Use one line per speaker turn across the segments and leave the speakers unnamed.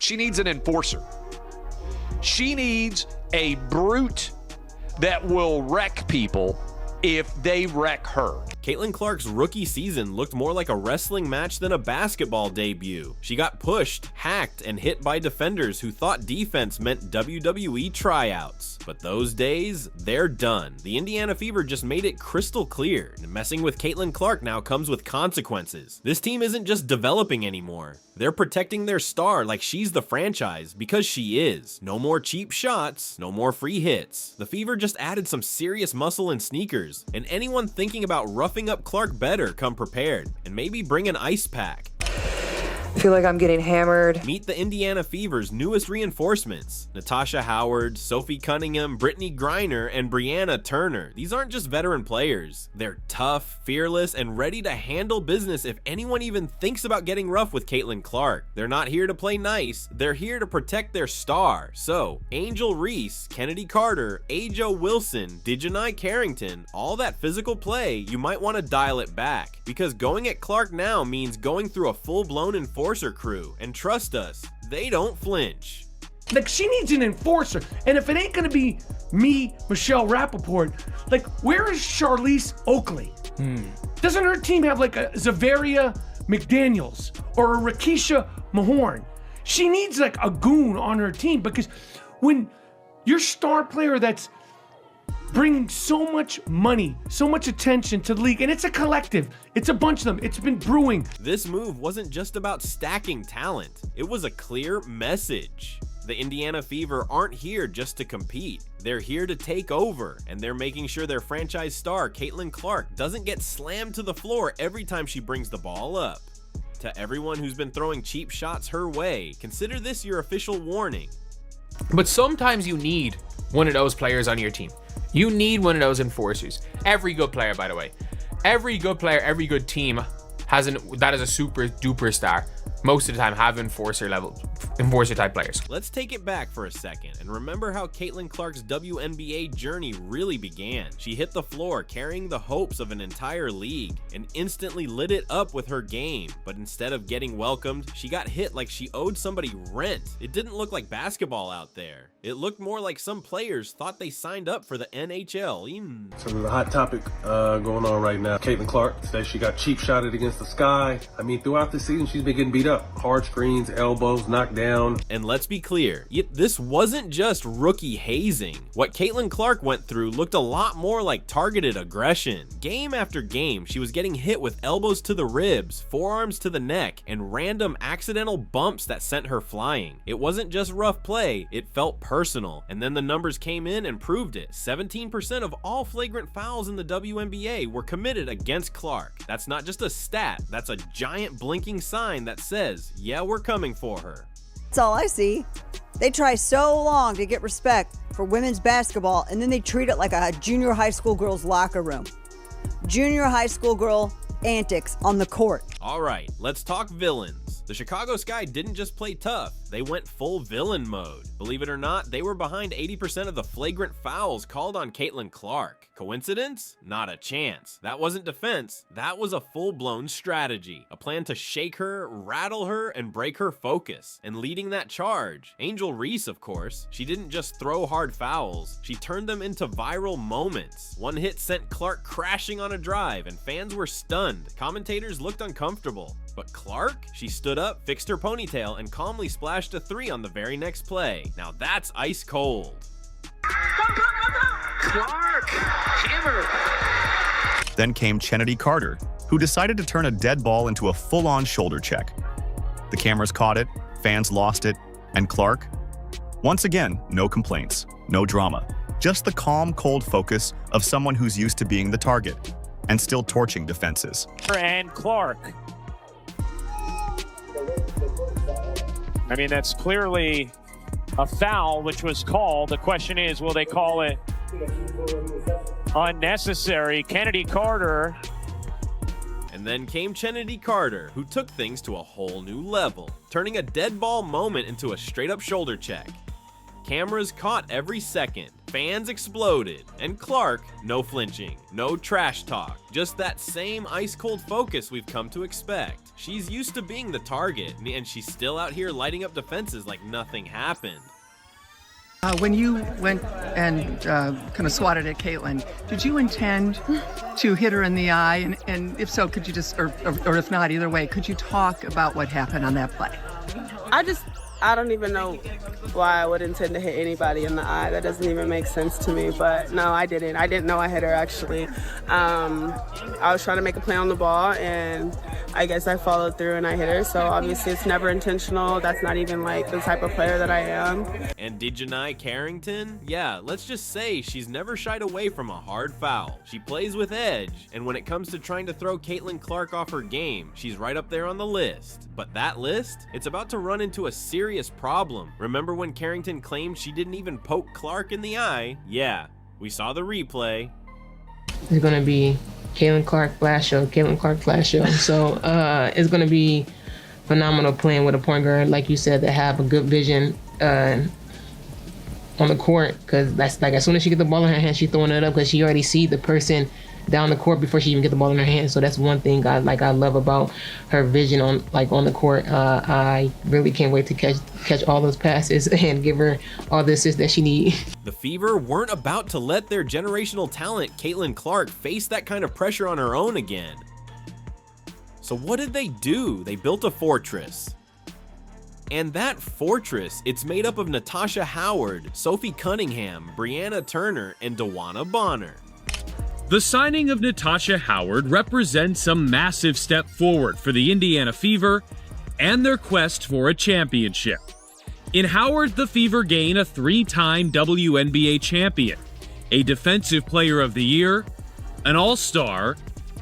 She needs an enforcer. She needs a brute that will wreck people if they wreck her.
Caitlin Clark's rookie season looked more like a wrestling match than a basketball debut. She got pushed, hacked, and hit by defenders who thought defense meant WWE tryouts. But those days, they're done. The Indiana Fever just made it crystal clear. And messing with Caitlin Clark now comes with consequences. This team isn't just developing anymore. They're protecting their star like she's the franchise, because she is. No more cheap shots, no more free hits. The Fever just added some serious muscle and sneakers, and anyone thinking about roughing up Clark better come prepared, and maybe bring an ice pack.
I feel like I'm getting hammered.
Meet the Indiana Fever's newest reinforcements: Natasha Howard, Sophie Cunningham, Brittany Griner, and Brianna Turner. These aren't just veteran players. They're tough, fearless, and ready to handle business if anyone even thinks about getting rough with Caitlin Clark. They're not here to play nice, they're here to protect their star. So, Angel Reese, Kennedy Carter, Ajo Wilson, Dejanai Carrington, all that physical play, you might want to dial it back. Because going at Clark now means going through a full-blown enforcer crew, and trust us, they don't flinch.
Like, she needs an enforcer, and if it ain't gonna be me, Michelle Rappaport, like, where is Charlize Oakley? Doesn't her team have like a Zavaria McDaniels or a Rakisha Mahorn? She needs like a goon on her team, because when your star player that's bringing so much money, so much attention to the league, and it's a collective, it's a bunch of them, it's been brewing.
This move wasn't just about stacking talent, it was a clear message. The Indiana Fever aren't here just to compete, they're here to take over, and they're making sure their franchise star, Caitlin Clark, doesn't get slammed to the floor every time she brings the ball up. To everyone who's been throwing cheap shots her way, consider this your official warning.
But sometimes you need one of those players on your team. You need one of those enforcers. Every good player, by the way, every good player, every good team that is a super duper star. Most of the time have enforcer type players.
Let's take it back for a second and remember how Caitlin Clark's WNBA journey really began. She hit the floor carrying the hopes of an entire league and instantly lit it up with her game. But instead of getting welcomed, she got hit like she owed somebody rent. It didn't look like basketball out there. It looked more like some players thought they signed up for the NHL.
So there's a hot topic going on right now. Caitlin Clark says she got cheap shotted against the sky. I mean, throughout the season, she's been getting beat up. Hard screens, elbows, knocked down.
And let's be clear, this wasn't just rookie hazing. What Caitlin Clark went through looked a lot more like targeted aggression. Game after game, she was getting hit with elbows to the ribs, forearms to the neck, and random accidental bumps that sent her flying. It wasn't just rough play, it felt personal. And then the numbers came in and proved it. 17% of all flagrant fouls in the WNBA were committed against Clark. That's not just a stat, that's a giant blinking sign that says, yeah, we're coming for her.
That's all I see. They try so long to get respect for women's basketball, and then they treat it like a junior high school girl's locker room. Junior high school girl antics on the court.
All right, let's talk villains. The Chicago Sky didn't just play tough, they went full villain mode. Believe it or not, they were behind 80% of the flagrant fouls called on Caitlin Clark. Coincidence? Not a chance. That wasn't defense, that was a full-blown strategy. A plan to shake her, rattle her, and break her focus. And leading that charge, Angel Reese, of course. She didn't just throw hard fouls, she turned them into viral moments. One hit sent Clark crashing on a drive, and fans were stunned. Commentators looked uncomfortable. But Clark? She stood up, fixed her ponytail, and calmly splashed a 3 on the very next play. Now that's ice cold.
Clark! Hammer!
Then came Kennedy Carter, who decided to turn a dead ball into a full-on shoulder check. The cameras caught it, fans lost it, and Clark? Once again, no complaints, no drama. Just the calm, cold focus of someone who's used to being the target and still torching defenses.
And Clark. I mean, that's clearly a foul, which was called. The question is, will they call it unnecessary? Kennedy Carter.
And then came Kennedy Carter, who took things to a whole new level, turning a dead ball moment into a straight-up shoulder check. Cameras caught every second. fans exploded, and Clark, no flinching, no trash talk, just that same ice-cold focus we've come to expect. She's used to being the target, and she's still out here lighting up defenses like nothing happened.
When you went and kind of swatted at Caitlin, did you intend to hit her in the eye? And if so, could you just, or if not, either way, could you talk about what happened on that play?
I don't even know why I would intend to hit anybody in the eye. That doesn't even make sense to me. But no, I didn't. I didn't know I hit her, actually. I was trying to make a play on the ball, and I guess I followed through and I hit her. So obviously it's never intentional. That's not even like the type of player that I am.
And Dejanai Carrington? Yeah, let's just say she's never shied away from a hard foul. She plays with edge, and when it comes to trying to throw Caitlin Clark off her game, she's right up there on the list. But that list? It's about to run into a serious problem. Remember when Carrington claimed she didn't even poke Clark in the eye? Yeah, we saw the replay.
It's gonna be Caitlin Clark flash show, So it's gonna be phenomenal playing with a point guard, like you said, that have a good vision on the court, because that's like as soon as she get the ball in her hand, she's throwing it up because she already see the person down the court before she even get the ball in her hand. So that's one thing I love about her vision on the court. I really can't wait to catch all those passes and give her all the assists that she needs.
The Fever weren't about to let their generational talent, Caitlin Clark, face that kind of pressure on her own again. So what did they do? They built a fortress. And that fortress, it's made up of Natasha Howard, Sophie Cunningham, Brianna Turner, and Dawana Bonner.
The signing of Natasha Howard represents a massive step forward for the Indiana Fever and their quest for a championship. In Howard, the Fever gain a 3-time WNBA champion, a Defensive Player of the Year, an All-Star,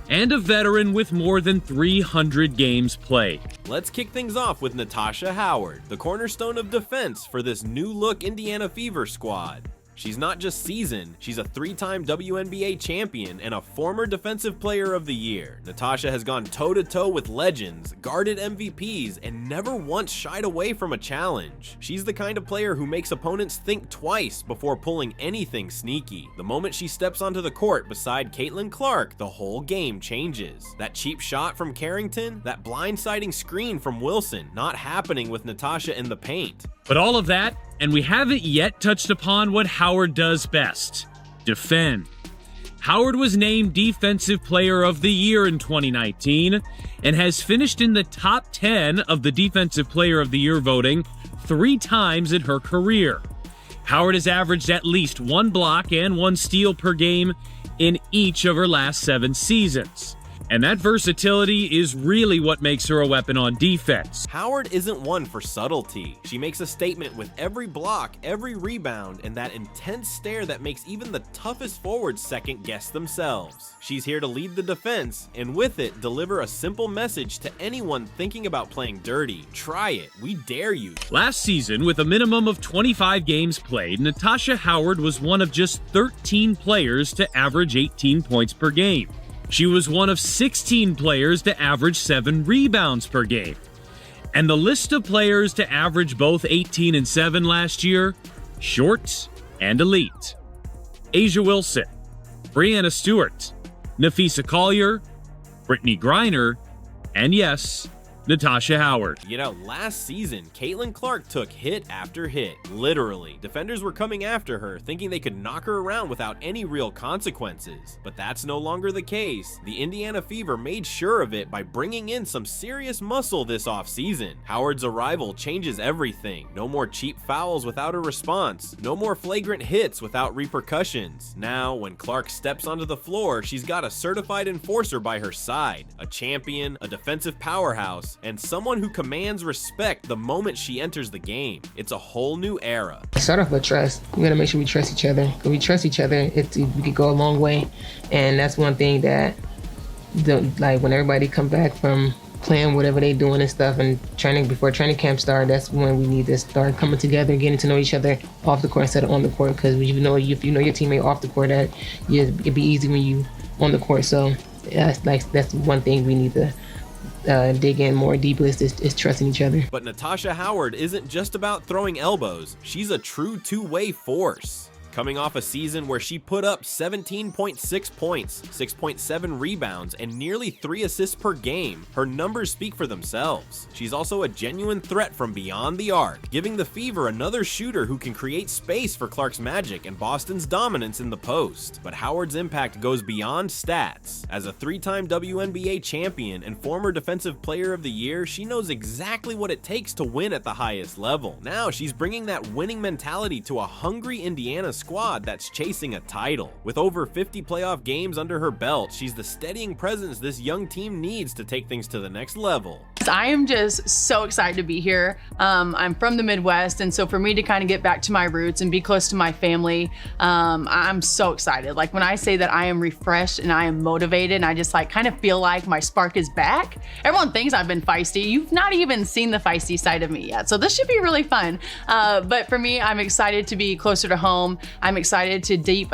and a veteran with more than 300 games played.
Let's kick things off with Natasha Howard, the cornerstone of defense for this new-look Indiana Fever squad. She's not just seasoned, she's a 3-time WNBA champion and a former Defensive Player of the Year. Natasha has gone toe-to-toe with legends, guarded MVPs, and never once shied away from a challenge. She's the kind of player who makes opponents think twice before pulling anything sneaky. The moment she steps onto the court beside Caitlin Clark, the whole game changes. That cheap shot from Carrington, that blindsiding screen from Wilson, not happening with Natasha in the paint.
But all of that, and we haven't yet touched upon what Howard does best: defend. Howard was named Defensive Player of the Year in 2019 and has finished in the top 10 of the Defensive Player of the Year voting 3 times in her career. Howard has averaged at least 1 block and 1 steal per game in each of her last 7 seasons. And that versatility is really what makes her a weapon on defense.
Howard isn't one for subtlety. She makes a statement with every block, every rebound, and that intense stare that makes even the toughest forwards second guess themselves. She's here to lead the defense, and with it, deliver a simple message to anyone thinking about playing dirty. Try it. We dare you.
Last season, with a minimum of 25 games played, Natasha Howard was one of just 13 players to average 18 points per game. She was one of 16 players to average 7 rebounds per game. And the list of players to average both 18 and 7 last year, short and elite: Asia Wilson, Brianna Stewart, Nafisa Collier, Brittany Griner, and yes, Natasha Howard.
You know, last season, Caitlin Clark took hit after hit, literally. Defenders were coming after her, thinking they could knock her around without any real consequences. But that's no longer the case. The Indiana Fever made sure of it by bringing in some serious muscle this offseason. Howard's arrival changes everything. No more cheap fouls without a response. No more flagrant hits without repercussions. Now, when Clark steps onto the floor, she's got a certified enforcer by her side, a champion, a defensive powerhouse, and someone who commands respect the moment she enters the game. It's a whole new era.
Start off with trust. We gotta make sure we trust each other. When we trust each other, we could go a long way. And that's one thing that, when everybody come back from playing whatever they doing and stuff and training before training camp start, that's when we need to start coming together and getting to know each other off the court instead of on the court. Because if you know your teammate off the court, it'd be easy when you on the court. So that's one thing we need to dig in more deeply is trusting each other.
But Natasha Howard isn't just about throwing elbows. She's a true two-way force. Coming off a season where she put up 17.6 points, 6.7 rebounds, and nearly 3 assists per game, her numbers speak for themselves. She's also a genuine threat from beyond the arc, giving the Fever another shooter who can create space for Clark's magic and Boston's dominance in the post. But Howard's impact goes beyond stats. As a 3-time WNBA champion and former Defensive Player of the Year, she knows exactly what it takes to win at the highest level. Now she's bringing that winning mentality to a hungry Indiana squad that's chasing a title. With over 50 playoff games under her belt, she's the steadying presence this young team needs to take things to the next level.
I am just so excited to be here. I'm from the Midwest, and so for me to kind of get back to my roots and be close to my family, I'm so excited. Like when I say that I am refreshed and I am motivated and I just like kind of feel like my spark is back. Everyone thinks I've been feisty. You've not even seen the feisty side of me yet. So this should be really fun. But for me, I'm excited to be closer to home. I'm excited to deep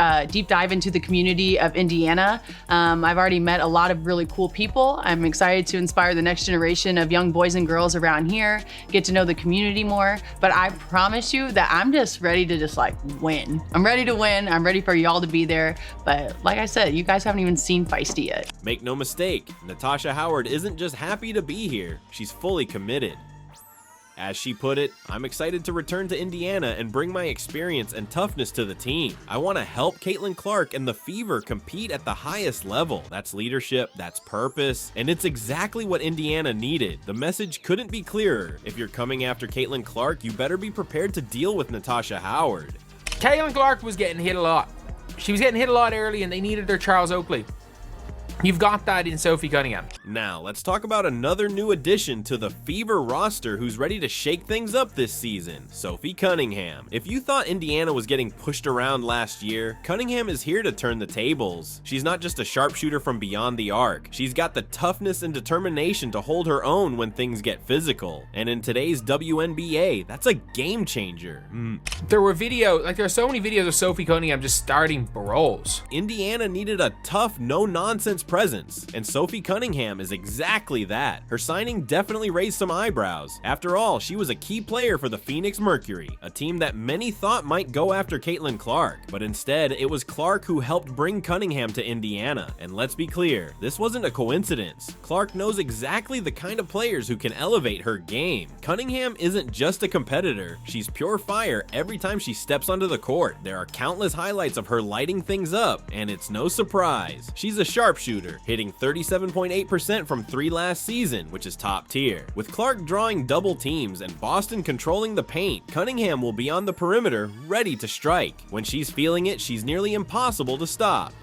dive into the community of Indiana. I've already met a lot of really cool people. I'm excited to inspire the next generation of young boys and girls around here, get to know the community more. But I promise you that I'm just ready to just like win. I'm ready to win. I'm ready for y'all to be there. But like I said, you guys haven't even seen feisty yet.
Make no mistake, Natasha Howard isn't just happy to be here, she's fully committed. As she put it, I'm excited to return to Indiana and bring my experience and toughness to the team. I want to help Caitlin Clark and the Fever compete at the highest level. That's leadership, that's purpose, and it's exactly what Indiana needed. The message couldn't be clearer. If you're coming after Caitlin Clark, you better be prepared to deal with Natasha Howard.
Caitlin Clark was getting hit a lot. She was getting hit a lot early, and they needed their Charles Oakley. You've got that in Sophie Cunningham.
Now, let's talk about another new addition to the Fever roster who's ready to shake things up this season, Sophie Cunningham. If you thought Indiana was getting pushed around last year, Cunningham is here to turn the tables. She's not just a sharpshooter from beyond the arc. She's got the toughness and determination to hold her own when things get physical. And in today's WNBA, that's a game changer.
There are so many videos of Sophie Cunningham just starting brawls.
Indiana needed a tough, no-nonsense presence, and Sophie Cunningham is exactly that. Her signing definitely raised some eyebrows. After all, she was a key player for the Phoenix Mercury, a team that many thought might go after Caitlin Clark, but instead it was Clark who helped bring Cunningham to Indiana. And let's be clear, this wasn't a coincidence. Clark knows exactly the kind of players who can elevate her game. Cunningham isn't just a competitor, she's pure fire every time she steps onto the court. There are countless highlights of her lighting things up, and it's no surprise. She's a sharpshooter, hitting 37.8% from 3 last season, which is top tier. With Clark drawing double teams and Boston controlling the paint, Cunningham will be on the perimeter, ready to strike. When she's feeling it, she's nearly impossible to stop.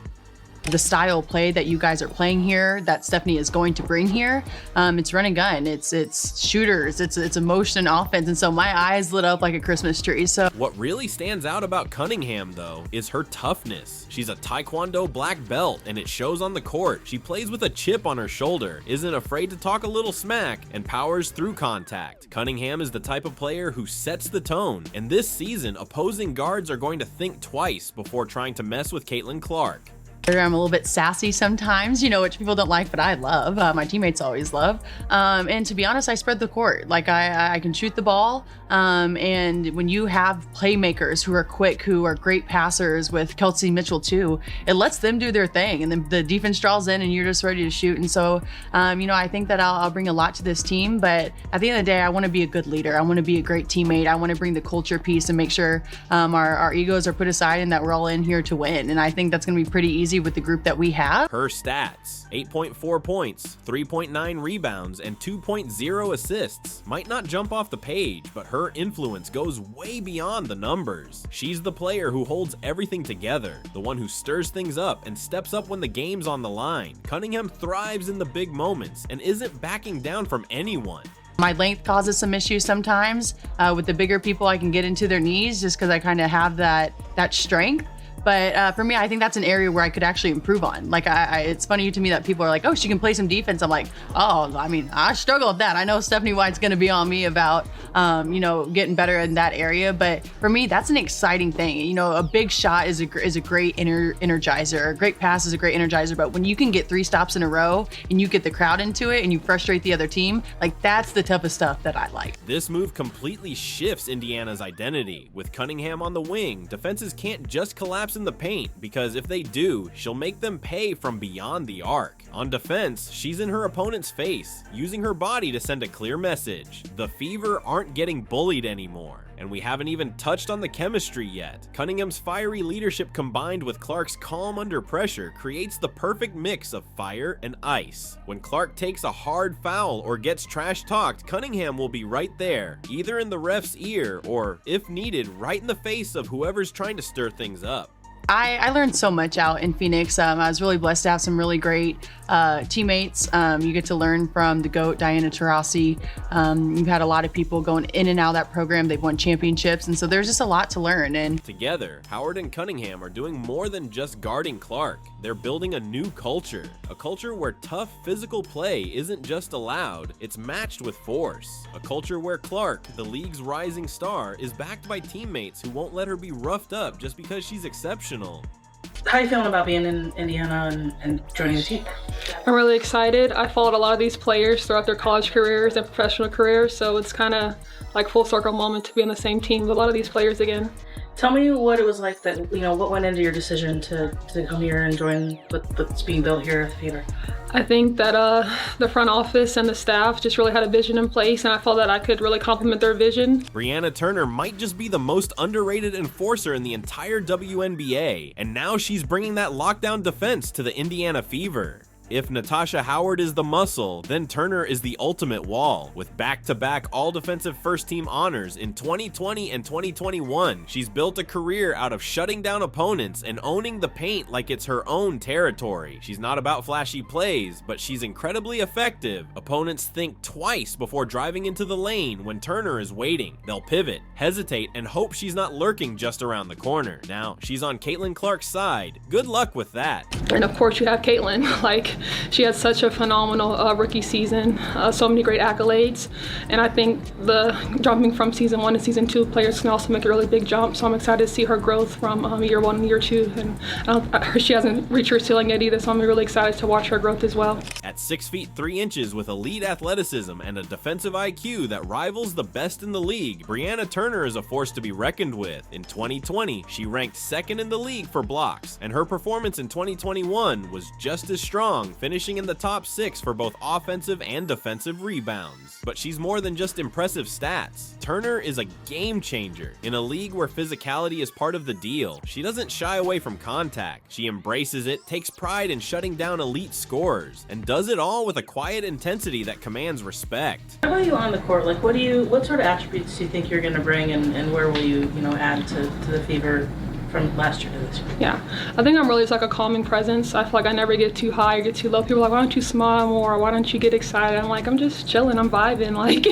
The style of play that you guys are playing here, that Stephanie is going to bring here, it's run and gun, it's shooters, it's emotion offense, and so my eyes lit up like a Christmas tree. So
what really stands out about Cunningham though is her toughness. She's a Taekwondo black belt and it shows on the court. She plays with a chip on her shoulder, isn't afraid to talk a little smack, and powers through contact. Cunningham is the type of player who sets the tone, and this season opposing guards are going to think twice before trying to mess with Caitlin Clark.
I'm a little bit sassy sometimes, which people don't like, but I love. My teammates always love. And to be honest, I spread the court. Like I can shoot the ball. And when you have playmakers who are quick, who are great passers with Kelsey Mitchell too, it lets them do their thing. And then the defense draws in and you're just ready to shoot. And so, I think that I'll bring a lot to this team. But at the end of the day, I want to be a good leader. I want to be a great teammate. I want to bring the culture piece and make sure our egos are put aside and that we're all in here to win. And I think that's going to be pretty easy with the group that we have.
Her stats: 8.4 points, 3.9 rebounds, and 2.0 assists. Might not jump off the page, but her influence goes way beyond the numbers. She's the player who holds everything together, the one who stirs things up and steps up when the game's on the line. Cunningham thrives in the big moments and isn't backing down from anyone.
My length causes some issues sometimes. With the bigger people, I can get into their knees just because I kind of have that strength. But for me, I think that's an area where I could actually improve on. Like, it's funny to me that people are like, oh, she can play some defense. I'm like, oh, I mean, I struggle with that. I know Stephanie White's going to be on me about, getting better in that area. But for me, that's an exciting thing. You know, a big shot is a great energizer. A great pass is a great energizer. But when you can get 3 stops in a row and you get the crowd into it and you frustrate the other team, like, that's the type of stuff that I like.
This move completely shifts Indiana's identity. With Cunningham on the wing, defenses can't just collapse in the paint, because if they do, she'll make them pay from beyond the arc. On defense, she's in her opponent's face, using her body to send a clear message. The Fever aren't getting bullied anymore. And we haven't even touched on the chemistry yet. Cunningham's fiery leadership combined with Clark's calm under pressure creates the perfect mix of fire and ice. When Clark takes a hard foul or gets trash talked, Cunningham will be right there, either in the ref's ear or, if needed, right in the face of whoever's trying to stir things up.
I learned so much out in Phoenix. I was really blessed to have some really great teammates. You get to learn from the GOAT, Diana Taurasi. You've had a lot of people going in and out of that program. They've won championships, and so there's just a lot to learn. And
together, Howard and Cunningham are doing more than just guarding Clark. They're building a new culture, a culture where tough physical play isn't just allowed, it's matched with force. A culture where Clark, the league's rising star, is backed by teammates who won't let her be roughed up just because she's exceptional.
How are you feeling about being in Indiana and joining the team?
I'm really excited. I followed a lot of these players throughout their college careers and professional careers, so it's kind of like full circle moment to be on the same team with a lot of these players again.
Tell me what it was like that, what went into your decision to come here and join what's being built here at the Fever?
I think that the front office and the staff just really had a vision in place, and I felt that I could really complement their vision.
Brianna Turner might just be the most underrated enforcer in the entire WNBA, and now she's bringing that lockdown defense to the Indiana Fever. If Natasha Howard is the muscle, then Turner is the ultimate wall. With back-to-back all-defensive first-team honors in 2020 and 2021, she's built a career out of shutting down opponents and owning the paint like it's her own territory. She's not about flashy plays, but she's incredibly effective. Opponents think twice before driving into the lane when Turner is waiting. They'll pivot, hesitate, and hope she's not lurking just around the corner. Now, she's on Caitlin Clark's side. Good luck with that.
And of course you have Caitlin. She had such a phenomenal rookie season, so many great accolades, and I think the jumping from season 1 to season 2 players can also make a really big jump, so I'm excited to see her growth from year 1 and year 2, and she hasn't reached her ceiling yet either, so I'm really excited to watch her growth as well.
At 6 feet 3 inches with elite athleticism and a defensive IQ that rivals the best in the league, Brianna Turner is a force to be reckoned with. In 2020, she ranked 2nd in the league for blocks, and her performance in 2021 was just as strong, finishing in the top 6 for both offensive and defensive rebounds. But she's more than just impressive stats. Turner is a game changer. In a league where physicality is part of the deal, she doesn't shy away from contact. She embraces it, takes pride in shutting down elite scorers, and does it all with a quiet intensity that commands respect.
How about you on the court? Like, what sort of attributes do you think you're going to bring, and where will you, add to the Fever from last year to this year?
Yeah, I think I'm really just like a calming presence. I feel like I never get too high or get too low. People are like, why don't you smile more? Why don't you get excited? I'm like, I'm just chilling, I'm vibing. Like,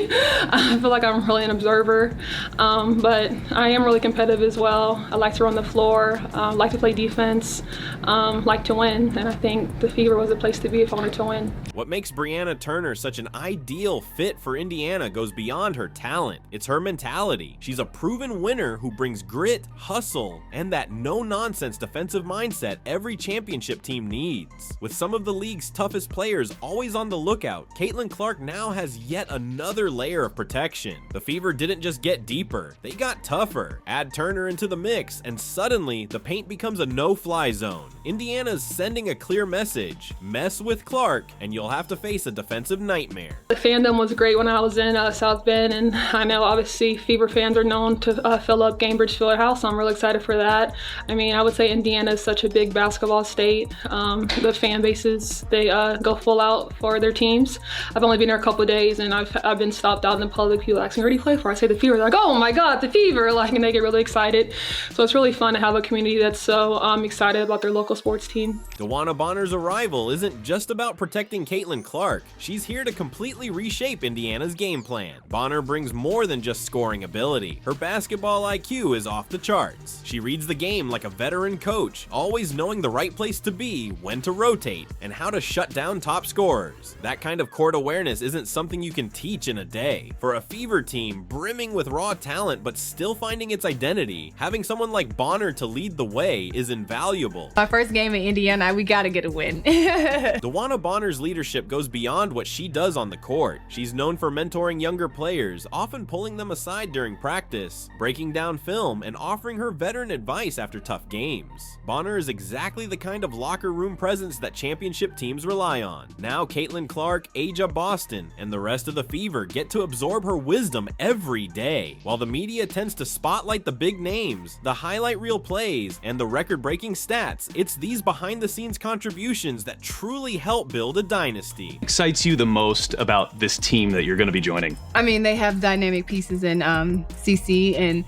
I feel like I'm really an observer, but I am really competitive as well. I like to run the floor, like to play defense, like to win, and I think the Fever was a place to be if I wanted to win.
What makes Brianna Turner such an ideal fit for Indiana goes beyond her talent. It's her mentality. She's a proven winner who brings grit, hustle, and that no-nonsense defensive mindset every championship team needs. With some of the league's toughest players always on the lookout, Caitlin Clark now has yet another layer of protection. The Fever didn't just get deeper, they got tougher. Add Turner into the mix, and suddenly the paint becomes a no-fly zone. Indiana's sending a clear message: mess with Clark, and you'll have to face a defensive nightmare.
The fandom was great when I was in South Bend, and I know obviously Fever fans are known to fill up Gainbridge Fieldhouse, so I'm really excited for that. I mean, I would say Indiana is such a big basketball state. The fan bases, they go full out for their teams. I've only been here a couple of days, and I've been stopped out in the public. People ask me, where do you play for? I say the Fever. They're like, oh my God, the Fever! And they get really excited. So it's really fun to have a community that's so excited about their local sports team.
DeWanna Bonner's arrival isn't just about protecting Caitlin Clark. She's here to completely reshape Indiana's game plan. Bonner brings more than just scoring ability. Her basketball IQ is off the charts. She reads reads the game like a veteran coach, always knowing the right place to be, when to rotate, and how to shut down top scorers. That kind of court awareness isn't something you can teach in a day. For a Fever team brimming with raw talent but still finding its identity, having someone like Bonner to lead the way is invaluable.
My first game in Indiana, we gotta get a win.
Wnba Bonner's leadership goes beyond what she does on the court. She's known for mentoring younger players, often pulling them aside during practice, breaking down film, and offering her veteran advice after tough games. Bonner is exactly the kind of locker room presence that championship teams rely on. Now Caitlin Clark, A'ja Boston, and the rest of the Fever get to absorb her wisdom every day. While the media tends to spotlight the big names, the highlight reel plays, and the record-breaking stats, it's these behind-the-scenes contributions that truly help build a dynasty.
Excites you the most about this team that you're going to be joining?
I mean, they have dynamic pieces in CC and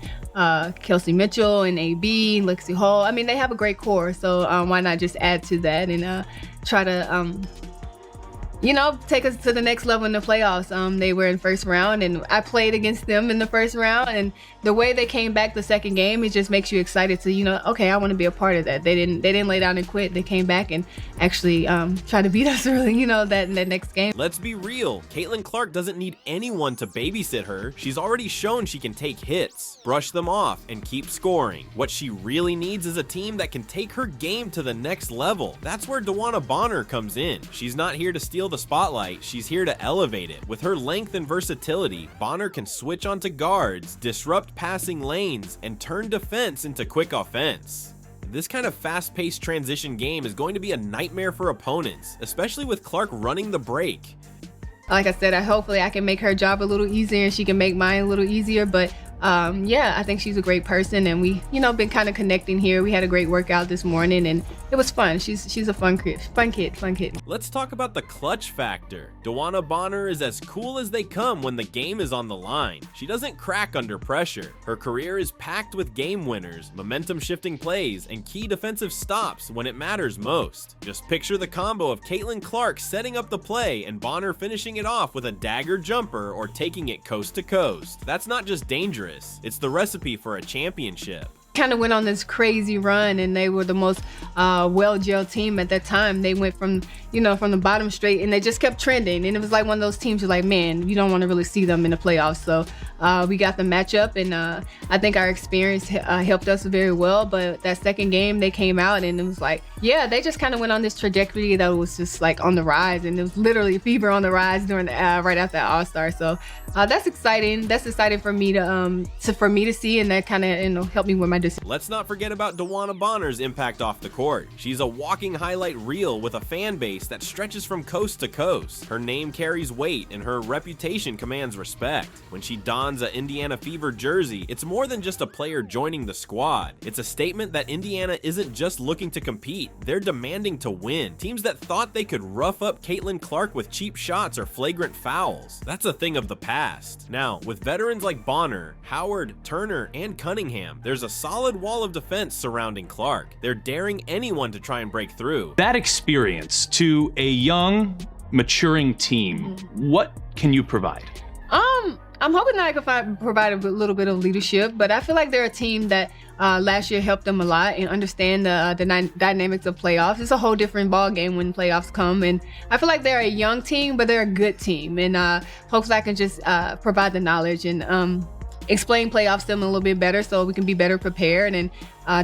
Kelsey Mitchell and AB, Lexi Hall. I mean, they have a great core, so why not just add to that and try to take us to the next level in the playoffs. They were in first round, and I played against them in the first round, and the way they came back the second game, it just makes you excited to, okay, I want to be a part of that. They didn't lay down and quit. They came back and actually try to beat us really, that next game.
Let's be real. Caitlin Clark doesn't need anyone to babysit her. She's already shown she can take hits, brush them off, and keep scoring. What she really needs is a team that can take her game to the next level. That's where Wnba Bonner comes in. She's not here to steal the spotlight, she's here to elevate it. With her length and versatility, Bonner can switch onto guards, disrupt passing lanes, and turn defense into quick offense. This kind of fast-paced transition game is going to be a nightmare for opponents, especially with Clark running the break.
Like I said, hopefully I can make her job a little easier and she can make mine a little easier, but yeah, I think she's a great person, and we, been kind of connecting here. We had a great workout this morning, and it was fun. She's a fun kid.
Let's talk about the clutch factor. Wnba Bonner is as cool as they come when the game is on the line. She doesn't crack under pressure. Her career is packed with game winners, momentum-shifting plays, and key defensive stops when it matters most. Just picture the combo of Caitlin Clark setting up the play and Bonner finishing it off with a dagger jumper or taking it coast to coast. That's not just dangerous. It's the recipe for a championship.
Kind of went on this crazy run, and they were the most well-gelled team at that time. They went from the bottom straight, and they just kept trending, and it was like one of those teams you're like, man, you don't want to really see them in the playoffs. So we got the matchup, and I think our experience helped us very well. But that second game, they came out, and it was like, yeah, they just kind of went on this trajectory that was just like on the rise, and it was literally Fever on the rise during right after All-Star. So that's exciting. That's exciting for me to see, and that kind of helped me with my decision.
Let's not forget about Wnba Bonner's impact off the court. She's a walking highlight reel with a fan base that stretches from coast to coast. Her name carries weight, and her reputation commands respect. When she dons a Indiana Fever jersey, it's more than just a player joining the squad. It's a statement that Indiana isn't just looking to compete, they're demanding to win. Teams that thought they could rough up Caitlin Clark with cheap shots or flagrant fouls, that's a thing of the past. Now, with veterans like Bonner, Howard, Turner, and Cunningham, there's a solid wall of defense surrounding Clark. They're daring anyone to try and break through.
That experience to a young, maturing team, what can you provide?
I'm hoping that I can provide a little bit of leadership, but I feel like they're a team that last year helped them a lot and understand the dynamics of playoffs. It's a whole different ball game when playoffs come, and I feel like they're a young team, but they're a good team, and hopefully I can just provide the knowledge and explain playoffs to them a little bit better so we can be better prepared and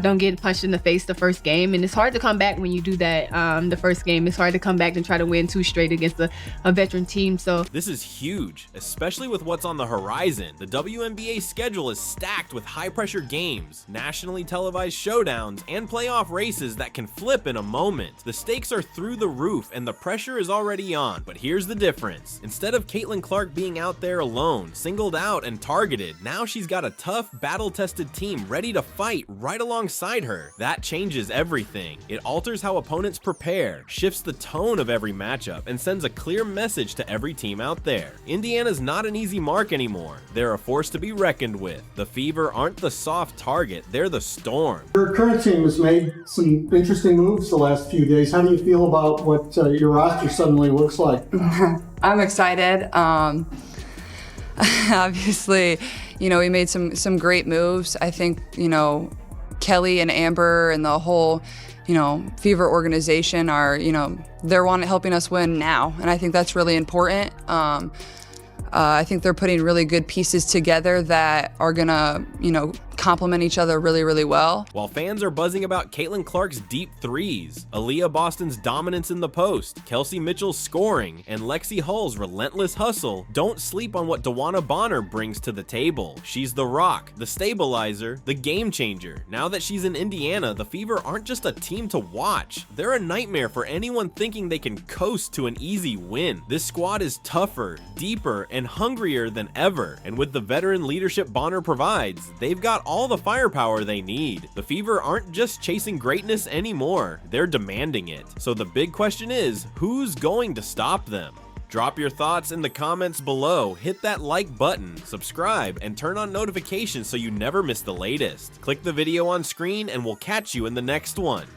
don't get punched in the face the first game. And it's hard to come back when you do that the first game. It's hard to come back and try to win 2 straight against a veteran team. So
this is huge, especially with what's on the horizon. The WNBA schedule is stacked with high-pressure games, nationally televised showdowns, and playoff races that can flip in a moment. The stakes are through the roof, and the pressure is already on. But here's the difference. Instead of Caitlin Clark being out there alone, singled out and targeted, now she's got a tough, battle-tested team ready to fight right alongside her. That changes everything. It alters how opponents prepare, shifts the tone of every matchup, and sends a clear message to every team out there. Indiana's not an easy mark anymore. They're a force to be reckoned with. The Fever aren't the soft target, they're the storm.
Your current team has made some interesting moves the last few days. How do you feel about what your roster suddenly looks like?
I'm excited. Obviously, we made some great moves. I think, Kelly and Amber and the whole, Fever organization are, they're helping us win now. And I think that's really important. I think they're putting really good pieces together that are gonna, complement each other really, really well.
While fans are buzzing about Caitlin Clark's deep threes, Aaliyah Boston's dominance in the post, Kelsey Mitchell's scoring, and Lexi Hull's relentless hustle, don't sleep on what Dawana Bonner brings to the table. She's the rock, the stabilizer, the game changer. Now that she's in Indiana, the Fever aren't just a team to watch. They're a nightmare for anyone thinking they can coast to an easy win. This squad is tougher, deeper, and hungrier than ever. And with the veteran leadership Bonner provides, they've got all the firepower they need. The Fever aren't just chasing greatness anymore, they're demanding it. So the big question is, who's going to stop them? Drop your thoughts in the comments below, hit that like button, subscribe, and turn on notifications so you never miss the latest. Click the video on screen and we'll catch you in the next one.